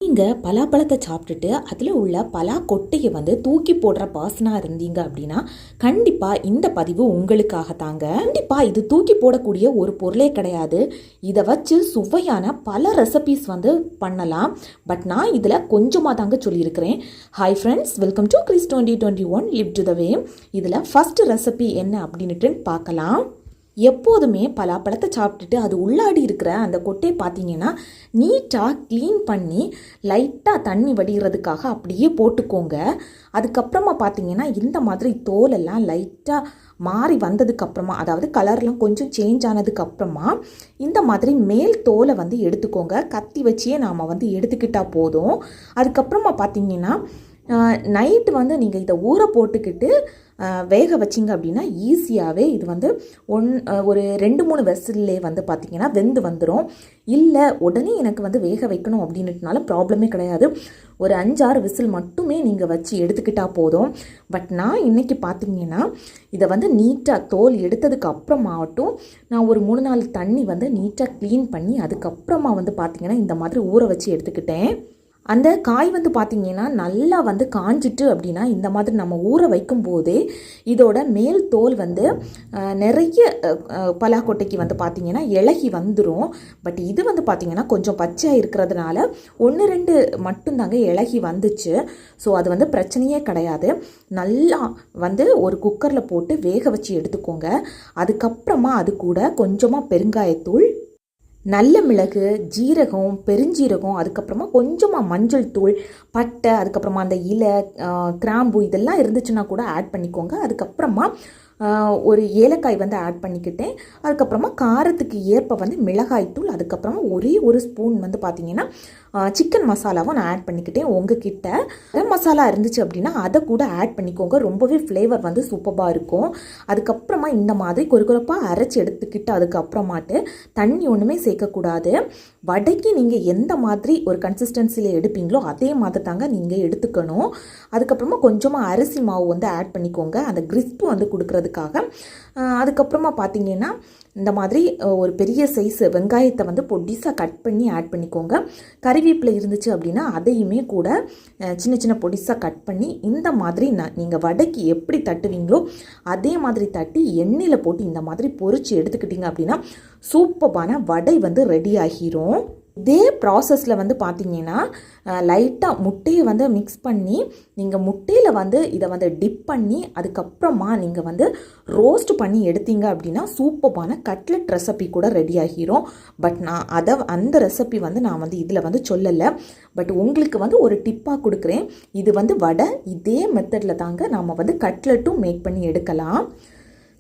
நீங்கள் பலாப்பழத்தை சாப்பிட்டுட்டு அதில் உள்ள பலா கொட்டையை தூக்கி போடுற பர்சனாக இருந்தீங்க அப்படின்னா கண்டிப்பாக இந்த பதிவு உங்களுக்காக தாங்க. கண்டிப்பாக இது தூக்கி போடக்கூடிய ஒரு பொருளே கிடையாது. இதை வச்சு சுவையான பல ரெசிபீஸ் பண்ணலாம். பட் நான் இதில் கொஞ்சமாக தாங்க சொல்லியிருக்கிறேன். Hi friends, welcome to Chris 2021 live to the way. இதில் ஃபஸ்ட்டு ரெசிபி என்ன அப்படின்ட்டு பார்க்கலாம். எப்போதுமே பலாப்பழத்தை சாப்பிட்டுட்டு அது உள்ளாடி இருக்கிற அந்த கொட்டையை பார்த்தீங்கன்னா நீட்டாக க்ளீன் பண்ணி லைட்டாக தண்ணி வடிகிறதுக்காக அப்படியே போட்டுக்கோங்க. அதுக்கப்புறமா பார்த்தீங்கன்னா இந்த மாதிரி தோலெல்லாம் லைட்டாக மாறி வந்ததுக்கப்புறமா, அதாவது கலர்லாம் கொஞ்சம் சேஞ்ச் ஆனதுக்கப்புறமா இந்த மாதிரி மேல் தோலை எடுத்துக்கோங்க. கத்தி வச்சியே நாம் எடுத்துக்கிட்டால் போதும். அதுக்கப்புறமா பார்த்தீங்கன்னா நைட்டு நீங்கள் இதை ஊற போட்டுக்கிட்டு வேக வச்சிங்க அப்படின்னா ஈஸியாகவே இது ஒரு 2-3 வெசில்லே பார்த்திங்கன்னா வெந்து வந்துடும். இல்லை உடனே எனக்கு வேக வைக்கணும் அப்படின்னுட்டுனால ப்ராப்ளமே கிடையாது. ஒரு 5-6 விசில் மட்டுமே நீங்கள் வச்சு எடுத்துக்கிட்டால் போதும். பட் நான் இன்றைக்கி பார்த்திங்கன்னா இதை நீட்டாக தோல் எடுத்ததுக்கு அப்புறமாகட்டும் நான் ஒரு 3-4 தண்ணி நீட்டாக க்ளீன் பண்ணி அதுக்கப்புறமா பார்த்திங்கன்னா இந்த மாதிரி ஊற வச்சு எடுத்துக்கிட்டேன். அந்த காய் பார்த்திங்கன்னா நல்லா காஞ்சிட்டு அப்படின்னா இந்த மாதிரி நம்ம ஊற வைக்கும் போதே இதோட மேல் தோல் நிறைய பலாக்கொட்டைக்கு பார்த்திங்கன்னா இலகி வந்துடும். பட் இது பார்த்திங்கன்னா கொஞ்சம் பச்சையாக இருக்கிறதுனால 1-2 மட்டும்தாங்க இலகி வந்துச்சு. ஸோ அது பிரச்சனையே கிடையாது. நல்லா ஒரு குக்கரில் போட்டு வேக வச்சு எடுத்துக்கோங்க. அதுக்கப்புறமா அது கூட கொஞ்சமாக பெருங்காயத்தூள், நல்ல மிளகு, ஜீரகம், பெருஞ்சீரகம், அதுக்கப்புறமா கொஞ்சமாக மஞ்சள் தூள், பட்டை, அதுக்கப்புறமா அந்த இலை, கிராம்பு இதெல்லாம் இருந்துச்சுன்னா கூட ஆட் பண்ணிக்கோங்க. அதுக்கப்புறமா ஒரு ஏலக்காய் ஆட் பண்ணிக்கிட்டேன். அதுக்கப்புறமா காரத்துக்கு ஏற்ப மிளகாய்த்தூள், அதுக்கப்புறமா ஒரே ஒரு ஸ்பூன் பார்த்திங்கன்னா சிக்கன் மசாலாவும் நான் ஆட் பண்ணிக்கிட்டேன். உங்ககிட்ட மசாலா இருந்துச்சு அப்படின்னா அதை கூட ஆட் பண்ணிக்கோங்க. ரொம்பவே ஃப்ளேவர் சூப்பராக இருக்கும். அதுக்கப்புறமா இந்த மாதிரி கொரகொரப்பாக அரைச்சி எடுத்துக்கிட்டு அதுக்கப்புறமாட்டு தண்ணி ஒன்றுமே சேர்க்கக்கூடாது. வடைக்கு நீங்கள் எந்த மாதிரி ஒரு கன்சிஸ்டன்சியில் எடுப்பீங்களோ அதே மாதிரி தாங்க நீங்கள் எடுத்துக்கணும். அதுக்கப்புறமா கொஞ்சமாக அரிசி மாவு ஆட் பண்ணிக்கோங்க, அந்த கிறிஸ்பு கொடுக்குறதுக்காக. அதுக்கப்புறமா பார்த்தீங்கன்னா இந்த மாதிரி ஒரு பெரிய சைஸ் வெங்காயத்தை பொடிசாக கட் பண்ணி ஆட் பண்ணிக்கோங்க. கறிவேப்பிலை இருந்துச்சு அப்படின்னா அதையுமே கூட சின்ன சின்ன பொடிசாக கட் பண்ணி இந்த மாதிரி நீங்கள் வடைக்கு எப்படி தட்டுவீங்களோ அதே மாதிரி தட்டி எண்ணெயில் போட்டு இந்த மாதிரி பொரிச்சு எடுத்துக்கிட்டீங்க அப்படின்னா சூப்பரான வடை ரெடி ஆகிரும். இதே ப்ராசஸில் பார்த்தீங்கன்னா லைட்டாக முட்டையை மிக்ஸ் பண்ணி நீங்கள் முட்டையில் இதை டிப் பண்ணி அதுக்கப்புறமா நீங்கள் ரோஸ்ட் பண்ணி எடுத்தீங்க அப்படின்னா சூப்பரான கட்லெட் ரெசிபி கூட ரெடி ஆகிரும். பட் நான் அந்த ரெசிபி நான் இதில் சொல்லலை. பட் உங்களுக்கு ஒரு டிப்பாக கொடுக்குறேன். இது வடை இதே மெத்தடில் தாங்க நாம் கட்லெட்டும் மேக் பண்ணி எடுக்கலாம்.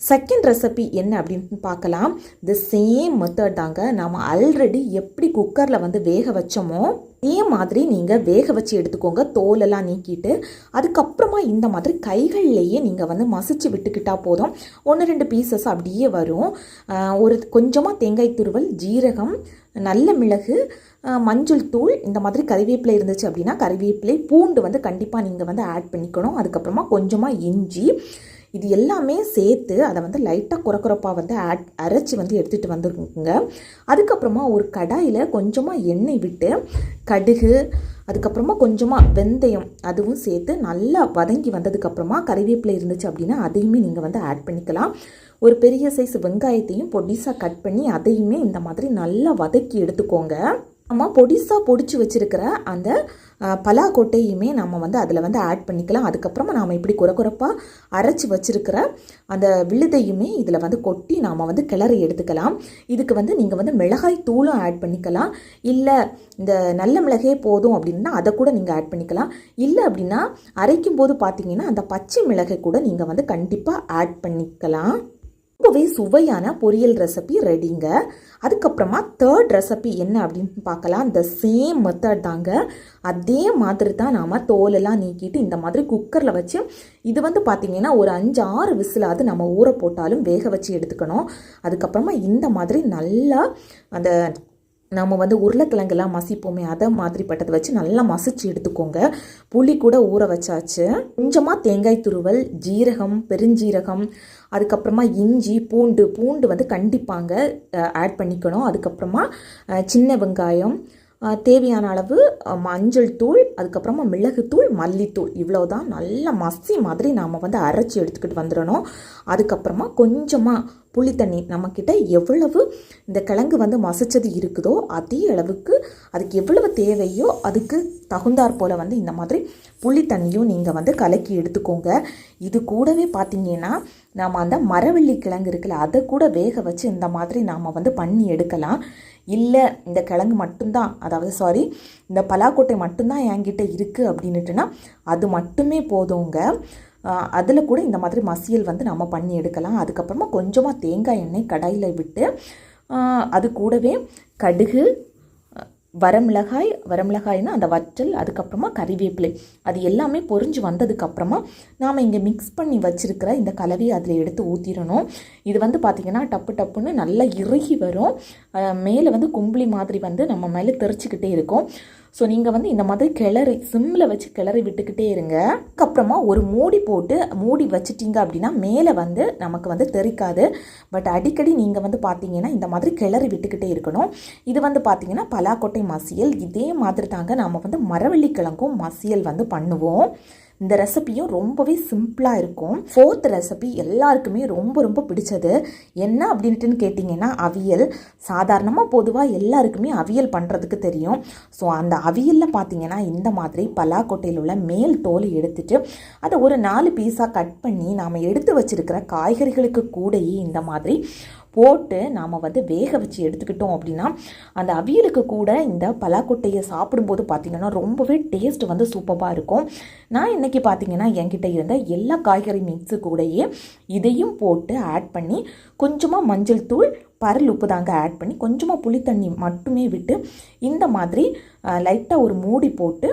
செகண்ட் ரெசிபி என்ன அப்படின்னு பார்க்கலாம். தி சேம் மெத்தட் தாங்க. நாம் ஆல்ரெடி எப்படி குக்கரில் வேக வச்சோமோ அதே மாதிரி நீங்கள் வேக வச்சு எடுத்துக்கோங்க. தோலெல்லாம் நீக்கிட்டு அதுக்கப்புறமா இந்த மாதிரி கைகள்லேயே நீங்கள் மசிச்சு விட்டுக்கிட்டால் போதும். 1-2 பீசஸ் அப்படியே வரும். ஒரு கொஞ்சமாக தேங்காய் துருவல், ஜீரகம், நல்ல மிளகு, மஞ்சள் தூள், இந்த மாதிரி கறிவேப்பிலை இருந்துச்சு அப்படின்னா கறிவேப்பிலை, பூண்டு கண்டிப்பாக நீங்கள் ஆட் பண்ணிக்கணும். அதுக்கப்புறமா கொஞ்சமாக இஞ்சி, இது எல்லாமே சேர்த்து அதை லைட்டாக குறக்குறப்பாக அரைச்சி எடுத்துகிட்டு வந்துருக்குங்க. அதுக்கப்புறமா ஒரு கடாயில் கொஞ்சமாக எண்ணெய் விட்டு கடுகு, அதுக்கப்புறமா கொஞ்சமாக வெந்தயம் அதுவும் சேர்த்து நல்லா வதங்கி வந்ததுக்கப்புறமா கறிவேப்பிலை இருந்துச்சு அப்படின்னா அதையுமே நீங்கள் ஆட் பண்ணிக்கலாம். ஒரு பெரிய சைஸ் வெங்காயத்தையும் பொடிசாக கட் பண்ணி அதையுமே இந்த மாதிரி நல்லா வதக்கி எடுத்துக்கோங்க. நம்ம பொடிசாக பொடிச்சு வச்சுருக்கிற அந்த பலாக்கொட்டையுமே நம்ம அதில் ஆட் பண்ணிக்கலாம். அதுக்கப்புறமா நாம் இப்படி குறக்குறப்பாக அரைச்சி வச்சுருக்கிற அந்த விழுதையுமே இதில் கொட்டி நாம் கிளறி எடுத்துக்கலாம். இதுக்கு நீங்கள் மிளகாய் தூளும் ஆட் பண்ணிக்கலாம். இல்லை இந்த நல்ல மிளகே போதும் அப்படின்னா அதை கூட நீங்கள் ஆட் பண்ணிக்கலாம். இல்லை அப்படின்னா அரைக்கும் போது பார்த்தீங்கன்னா அந்த பச்சை மிளகை கூட நீங்கள் கண்டிப்பாக ஆட் பண்ணிக்கலாம். ரொம்பவே சுவையான பொரியல் ரெசிபி ரெடிங்க. அதுக்கப்புறமா தேர்ட் ரெசிபி என்ன அப்படின்னு பார்க்கலாம். இந்த சேம் மெத்தட் தாங்க. அதே மாதிரி தான் நாம் தோலெல்லாம் நீக்கிட்டு இந்த மாதிரி குக்கரில் வச்சு இது பார்த்திங்கன்னா ஒரு 5-6 விசிலாவது நம்ம ஊற போட்டாலும் வேக வச்சு எடுத்துக்கணும். அதுக்கப்புறமா இந்த மாதிரி நல்லா அந்த நம்ம உருளைக்கிழங்கெல்லாம் மசிப்போமே அதை மாதிரிப்பட்டதை வச்சு நல்லா மசிச்சு எடுத்துக்கோங்க. புளி கூட ஊற வச்சாச்சு. கொஞ்சமாக தேங்காய் துருவல், ஜீரகம், பெருஞ்சீரகம், அதுக்கப்புறமா இஞ்சி, பூண்டு கண்டிப்பாங்க ஆட் பண்ணிக்கணும். அதுக்கப்புறமா சின்ன வெங்காயம், தேவையான அளவு மஞ்சள் தூள், அதுக்கப்புறமா மிளகுத்தூள், மல்லித்தூள், இவ்வளோதான். நல்லா மசி மாதிரி நாம் வந்து அரைச்சி எடுத்துக்கிட்டு வந்துடணும். அதுக்கப்புறமா கொஞ்சமாக புளி தண்ணி, நம்மக்கிட்ட எவ்வளவு இந்த கிழங்கு வந்து மசிச்சது இருக்குதோ அதே அளவுக்கு அதுக்கு எவ்வளவு தேவையோ அதுக்கு தகுந்தாற் போல் வந்து இந்த மாதிரி புளி தண்ணியும் நீங்கள் வந்து கலக்கி எடுத்துக்கோங்க. இது கூடவே பார்த்தீங்கன்னா நாம் அந்த மரவள்ளி கிழங்கு இருக்குல்ல, அதை கூட வேக வச்சு இந்த மாதிரி நாம் வந்து பண்ணி எடுக்கலாம். இல்லை இந்த கிழங்கு மட்டும்தான், அதாவது இந்த பலாக்கொட்டை மட்டும்தான் என்கிட்ட இருக்குது அப்படின்னுட்டுனா அது மட்டுமே போதுங்க. அதில் கூட இந்த மாதிரி மசியல் வந்து நம்ம பண்ணி எடுக்கலாம். அதுக்கப்புறமா கொஞ்சமாக தேங்காய் எண்ணெய் கடாயில் விட்டு அது கூடவே கடுகு, வரமிளகாய்னா அந்த வற்றல், அதுக்கப்புறமா கறிவேப்பிலை, அது எல்லாமே பொரிஞ்சு வந்ததுக்கப்புறமா நாம் இங்கே மிக்ஸ் பண்ணி வச்சுருக்கிற இந்த கலவையை அதில் எடுத்து ஊற்றிடணும். இது வந்து பார்த்திங்கன்னா டப்பு டப்புன்னு நல்லா இறுகி வரும். மேலே வந்து கும்பளி மாதிரி வந்து நம்ம மேலே தெரிச்சிக்கிட்டே இருக்கும். ஸோ நீங்கள் வந்து இந்த மாதிரி கிளறி சிம்மில் வச்சு கிளறி விட்டுக்கிட்டே இருங்க. அதுக்கப்புறமா ஒரு மூடி வச்சிட்டிங்க அப்படின்னா மேலே வந்து நமக்கு வந்து தெரிக்காது. பட் அடிக்கடி நீங்கள் வந்து பார்த்தீங்கன்னா இந்த மாதிரி கிளறி விட்டுக்கிட்டே இருக்கணும். இது வந்து பார்த்தீங்கன்னா பலாக்கொட்டை மசியல். இதே மாதிரி தாங்க நாம் வந்து மரவள்ளி கிழங்கும் மசியல் வந்து பண்ணுவோம். இந்த ரெசிபியும் ரொம்பவே சிம்பிளாக இருக்கும். 4th ரெசிபி எல்லாருக்குமே ரொம்ப ரொம்ப பிடிச்சது. என்ன அப்படின்ட்டுன்னு கேட்டிங்கன்னா அவியல். சாதாரணமாக பொதுவாக எல்லாருக்குமே அவியல் பண்ணுறதுக்கு தெரியும். ஸோ அந்த அவியலில் பார்த்தீங்கன்னா இந்த மாதிரி பலாக்கொட்டையில் உள்ள மேல் தோலை எடுத்துட்டு அதை ஒரு 4 பீஸாக கட் பண்ணி நாம் எடுத்து வச்சிருக்கிற காய்கறிகளுக்கு கூடயே இந்த மாதிரி போட்டு நாம் வந்து வேக வச்சு எடுத்துக்கிட்டோம் அப்படின்னா அந்த அவியலுக்கு கூட இந்த பலாக்கொட்டையை சாப்பிடும்போது பார்த்திங்கன்னா ரொம்பவே டேஸ்ட் வந்து சூப்பராக இருக்கும். நான் இன்றைக்கி பார்த்திங்கன்னா என்கிட்ட இருந்த எல்லா காய்கறி மிக்ஸு கூடயே இதையும் போட்டு ஆட் பண்ணி கொஞ்சமாக மஞ்சள் தூள், பரல் உப்பு தாங்க ஆட் பண்ணி கொஞ்சமாக புளி தண்ணி மட்டுமே விட்டு இந்த மாதிரி லைட்டாக ஒரு மூடி போட்டு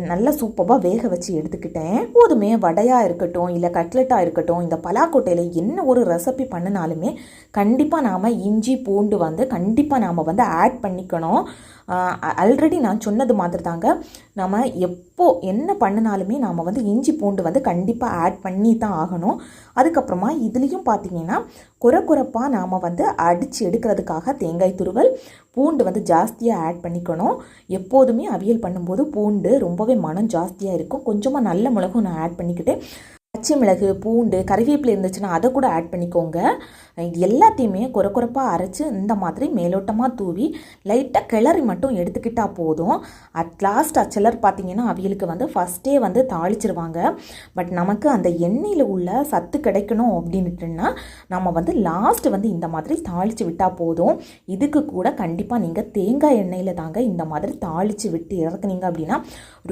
நல்லா சூப்பராக வேக வச்சு எடுத்துக்கிட்டேன். போதுமே வடையாக இருக்கட்டும் இல்லை கட்லெட்டாக இருக்கட்டும், இந்த பலாக்கொட்டையில் என்ன ஒரு ரெசிபி பண்ணினாலுமே கண்டிப்பாக நாம் இஞ்சி பூண்டு வந்து கண்டிப்பாக நாம் வந்து ஆட் பண்ணிக்கணும். ஆல்ரெடி நான் சொன்னது மாதிரி தாங்க, நம்ம எப்போ என்ன பண்ணினாலுமே நாம் வந்து இஞ்சி பூண்டு வந்து கண்டிப்பாக ஆட் பண்ணி தான் ஆகணும். அதுக்கப்புறமா இதுலேயும் பார்த்தீங்கன்னா குறைப்பாக நாம் வந்து அடித்து எடுக்கிறதுக்காக தேங்காய் துருவல், பூண்டு வந்து ஜாஸ்தியாக ஆட் பண்ணிக்கணும். எப்போதுமே அவியல் பண்ணும்போது பூண்டு ரொம்பவே மனம் ஜாஸ்தியாக இருக்கும். கொஞ்சமாக நல்ல மிளகும் நான் ஆட் பண்ணிக்கிட்டேன். பச்சை மிளகு, பூண்டு, கறிவேப்பிலை இருந்துச்சுன்னா அதை கூட ஆட் பண்ணிக்கோங்க. இது எல்லாத்தையுமே குறைப்பாக அரைச்சி இந்த மாதிரி மேலோட்டமாக தூவி லைட்டாக கிளறி மட்டும் எடுத்துக்கிட்டால் போதும். லாஸ்ட் சிலர் பார்த்திங்கன்னா அவியலுக்கு வந்து ஃபஸ்ட்டே வந்து தாளிச்சிருவாங்க. பட் நமக்கு அந்த எண்ணெயில் உள்ள சத்து கிடைக்கணும் அப்படின்ட்டுன்னா நம்ம வந்து லாஸ்ட்டு வந்து இந்த மாதிரி தாளித்து விட்டால் போதும். இதுக்கு கூட கண்டிப்பாக நீங்கள் தேங்காய் எண்ணெயில் தாங்க இந்த மாதிரி தாளித்து விட்டு இறக்குனீங்க அப்படின்னா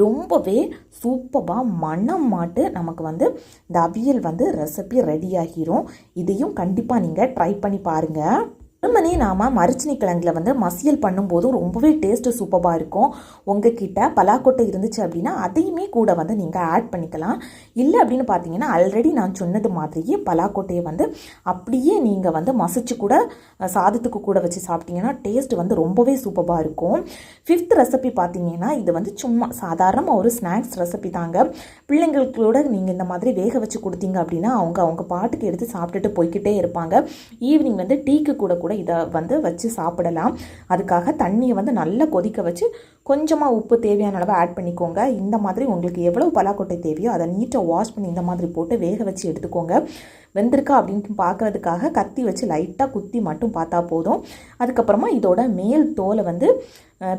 ரொம்பவே சூப்பராக மனம் மாட்டு நமக்கு வந்து இந்த அவியல் வந்து ரெசிபி ரெடி ஆகிரும். இதையும் கண்டிப்பாக நீங்கள் ட்ரை பண்ணி பாருங்கள். வெறுமனே நாம் மரிச்சினி கிழங்குல வந்து மசியல் பண்ணும்போதும் ரொம்பவே டேஸ்ட்டு சூப்பராக இருக்கும். உங்ககிட்ட பலாக்கொட்டை இருந்துச்சு அப்படின்னா அதையுமே கூட வந்து நீங்கள் ஆட் பண்ணிக்கலாம். இல்லை அப்படின்னு பார்த்தீங்கன்னா ஆல்ரெடி நான் சொன்னது மாதிரியே பலாக்கொட்டையை வந்து அப்படியே நீங்கள் வந்து மசிச்சு கூட சாதத்துக்கு கூட வச்சு சாப்பிட்டீங்கன்னா டேஸ்ட் வந்து ரொம்பவே சூப்பராக இருக்கும். 5th ரெசிபி பார்த்தீங்கன்னா இது வந்து சும்மா சாதாரணமாக ஒரு ஸ்நாக்ஸ் ரெசிபி தாங்க. பிள்ளைங்களுக்கூட நீங்கள் இந்த மாதிரி வேக வச்சு கொடுத்தீங்க அப்படின்னா அவங்க பாட்டுக்கு எடுத்து சாப்பிட்டுட்டு போய்கிட்டே இருப்பாங்க. ஈவினிங் வந்து டீக்கு கூட இதை வந்து வச்சு சாப்பிடலாம். அதுக்காக தண்ணியை வந்து நல்லா கொதிக்க வச்சு கொஞ்சமாக உப்பு தேவையான அளவு ஆட் பண்ணிக்கோங்க. இந்த மாதிரி உங்களுக்கு எவ்வளவு பலாக்கொட்டை தேவையோ அதை நீட்டாக வாஷ் பண்ணி இந்த மாதிரி போட்டு வேக வச்சு எடுத்துக்கோங்க. வெந்திருக்கா அப்படின்ட்டு பார்க்குறதுக்காக கத்தி வச்சு லைட்டாக குத்தி மட்டும் பார்த்தா போதும். அதுக்கப்புறமா இதோட மேல் தோலை வந்து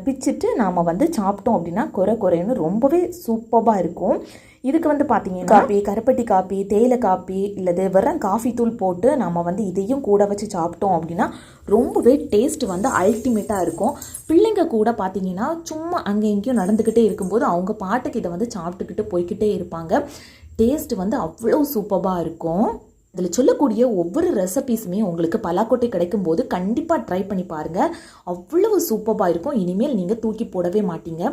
பிச்சுட்டு நாம் வந்து சாப்பிட்டோம் அப்படின்னா குறைன்னு ரொம்பவே சூப்பராக இருக்கும். இதுக்கு வந்து பார்த்தீங்கன்னா காப்பி, கருப்பட்டி காப்பி, தேயிலை காப்பி இல்லது வெறும் காஃபி தூள் போட்டு நம்ம வந்து இதையும் கூட வச்சு சாப்பிட்டோம் அப்படின்னா ரொம்பவே டேஸ்ட் வந்து அல்டிமேட்டாக இருக்கும். பிள்ளைங்க கூட பார்த்தீங்கன்னா சும்மா அங்கே எங்கேயும் நடந்துக்கிட்டே இருக்கும்போது அவங்க பாட்டுக்கு இதை வந்து சாப்பிட்டுக்கிட்டு போய்கிட்டே இருப்பாங்க. டேஸ்ட் வந்து அவ்வளோ சூப்பராக இருக்கும். இதில் சொல்லக்கூடிய ஒவ்வொரு ரெசிபீஸுமே உங்களுக்கு பலாக்கொட்டை கிடைக்கும் போது கண்டிப்பாக ட்ரை பண்ணி பாருங்கள். அவ்வளவு சூப்பராக இருக்கும். இனிமேல் நீங்கள் தூக்கி போடவே மாட்டீங்க.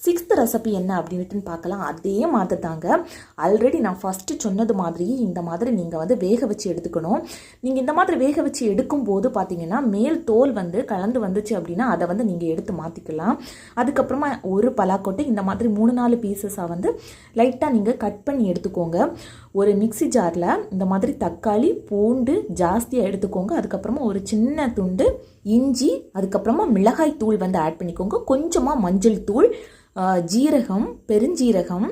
6th ரெசிபி என்ன அப்படின்ட்டு பார்க்கலாம். அதே மாதிரி தாங்க ஆல்ரெடி நான் ஃபஸ்ட்டு சொன்னது மாதிரியே இந்த மாதிரி நீங்கள் வந்து வேக வச்சு எடுத்துக்கணும். நீங்கள் இந்த மாதிரி வேக வச்சு எடுக்கும்போது பார்த்தீங்கன்னா மேல் தோல் வந்து கலந்து வந்துச்சு அப்படின்னா அதை வந்து நீங்கள் எடுத்து மாற்றிக்கலாம். அதுக்கப்புறமா ஒரு பலாக்கொட்டை இந்த மாதிரி 3-4 பீசஸாக வந்து லைட்டாக நீங்கள் கட் பண்ணி எடுத்துக்கோங்க. ஒரு மிக்ஸி ஜாரில் இந்த மாதிரி தக்காளி பூண்டு ஜாஸ்தியாக எடுத்துக்கோங்க. அதுக்கப்புறமா ஒரு சின்ன துண்டு இஞ்சி, அதுக்கப்புறமா மிளகாய் தூள் வந்து ஆட் பண்ணிக்கோங்க. கொஞ்சமாக மஞ்சள் தூள், ஜீரகம், பெருஞ்சீரகம்,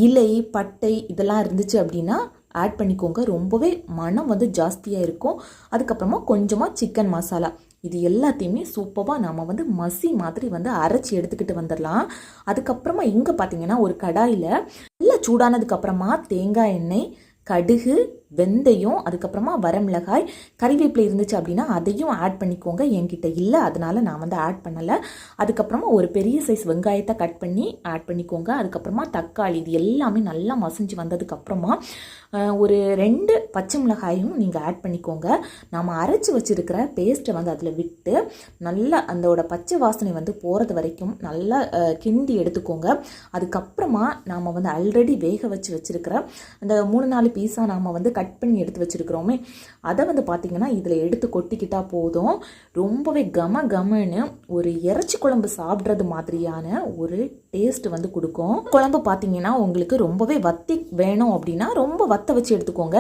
இலை, பட்டை இதெல்லாம் இருந்துச்சு அப்படின்னா ஆட் பண்ணிக்கோங்க. ரொம்பவே மனம் வந்து ஜாஸ்தியாக இருக்கும். அதுக்கப்புறமா கொஞ்சமாக சிக்கன் மசாலா, இது எல்லாத்தையுமே சூப்பராக நாம் வந்து மசி மாதிரி வந்து அரைச்சி எடுத்துக்கிட்டு வந்துடலாம். அதுக்கப்புறமா இங்கே பார்த்தீங்கன்னா ஒரு கடாயில் நல்லா சூடானதுக்கப்புறமா தேங்காய் எண்ணெய், கடுகு, வெந்தயம், அதுக்கப்புறமா வரமிளகாய், கறிவேப்பிலை இருந்துச்சு அப்படின்னா அதையும் ஆட் பண்ணிக்கோங்க. என்கிட்ட இல்லை, அதனால நான் வந்து ஆட் பண்ணலை. அதுக்கப்புறமா ஒரு பெரிய சைஸ் வெங்காயத்தை கட் பண்ணி ஆட் பண்ணிக்கோங்க. அதுக்கப்புறமா தக்காளி, இது எல்லாமே நல்லா மசிஞ்சு வந்ததுக்கப்புறமா ஒரு 2 பச்சை மிளகாயும் நீங்கள் ஆட் பண்ணிக்கோங்க. நாம் அரைச்சி வச்சுருக்கிற பேஸ்ட்டை வந்து அதில் விட்டு நல்லா அதோட பச்சை வாசனை வந்து போகிறது வரைக்கும் நல்லா கிண்டி எடுத்துக்கோங்க. அதுக்கப்புறமா நாம் வந்து ஆல்ரெடி வேக வச்சுருக்கிற அந்த 3-4 பீஸாக நாம் வந்து கட் பண்ணி எடுத்து வச்சுருக்கிறோமே, அதை வந்து பார்த்திங்கன்னா இதில் எடுத்து கொட்டிக்கிட்டால் போதும். ரொம்பவே கமன்னு ஒரு இறைச்சி குழம்பு சாப்பிட்றது மாதிரியான ஒரு டேஸ்ட் வந்து கொடுக்கும். குழம்பு பார்த்திங்கன்னா உங்களுக்கு ரொம்பவே வத்தி வேணும் அப்படின்னா ரொம்ப வத்த வச்சு எடுத்துக்கோங்க.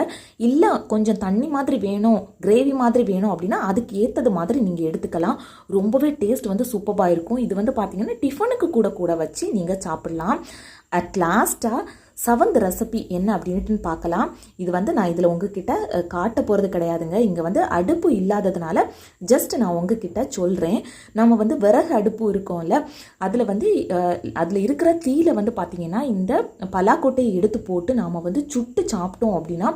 இல்லை கொஞ்சம் தண்ணி மாதிரி வேணும், கிரேவி மாதிரி வேணும் அப்படின்னா அதுக்கு ஏற்றது மாதிரி நீங்கள் எடுத்துக்கலாம். ரொம்பவே டேஸ்ட் வந்து சூப்பராக இருக்கும். இது வந்து பார்த்திங்கன்னா டிஃபனுக்கு கூட வச்சு நீங்கள் சாப்பிட்லாம். அட் லாஸ்ட்டாக 7th ரெசிபி என்ன அப்படின்ட்டு பார்க்கலாம். இது வந்து நான் இதில் உங்ககிட்ட காட்ட போகிறது கிடையாதுங்க. இங்கே வந்து அடுப்பு இல்லாததுனால ஜஸ்ட் நான் உங்ககிட்ட சொல்கிறேன். நம்ம வந்து விறகு அடுப்பு இருக்கோம்ல, அதில் வந்து அதில் இருக்கிற தீயில வந்து பார்த்திங்கன்னா இந்த பலாக்கொட்டையை எடுத்து போட்டு நாம் வந்து சுட்டு சாப்பிட்டோம் அப்படின்னா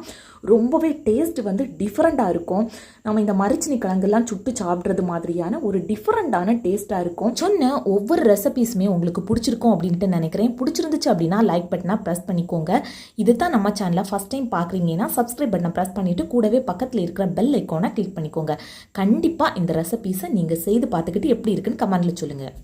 ரொம்பவே டேஸ்ட் வந்து டிஃப்ரெண்ட்டாக இருக்கும். நம்ம இந்த மரிச்சினி கிழங்குலாம் சுட்டு சாப்பிட்றது மாதிரியான ஒரு டிஃப்ரெண்ட்டான டேஸ்ட்டாக இருக்கும். சொன்ன ஒவ்வொரு ரெசிபீஸுமே உங்களுக்கு பிடிச்சிருக்கும் அப்படின்ட்டு நினைக்கிறேன். பிடிச்சிருந்துச்சு அப்படின்னா லைக் பட்டனை ப்ரெஸ் பண்ணிக்கோங்க. இது தான் நம்ம சேனலை ஃபஸ்ட் டைம் பார்க்குறீங்கன்னா சப்ஸ்கிரைப் பட்டனை ப்ரெஸ் பண்ணிவிட்டு கூடவே பக்கத்தில் இருக்கிற பெல் ஐக்கானை கிளிக் பண்ணிக்கோங்க. கண்டிப்பாக இந்த ரெசிபீஸை நீங்கள் செய்து பார்த்துக்கிட்டு எப்படி இருக்குன்னு கமெண்ட்டில் சொல்லுங்கள்.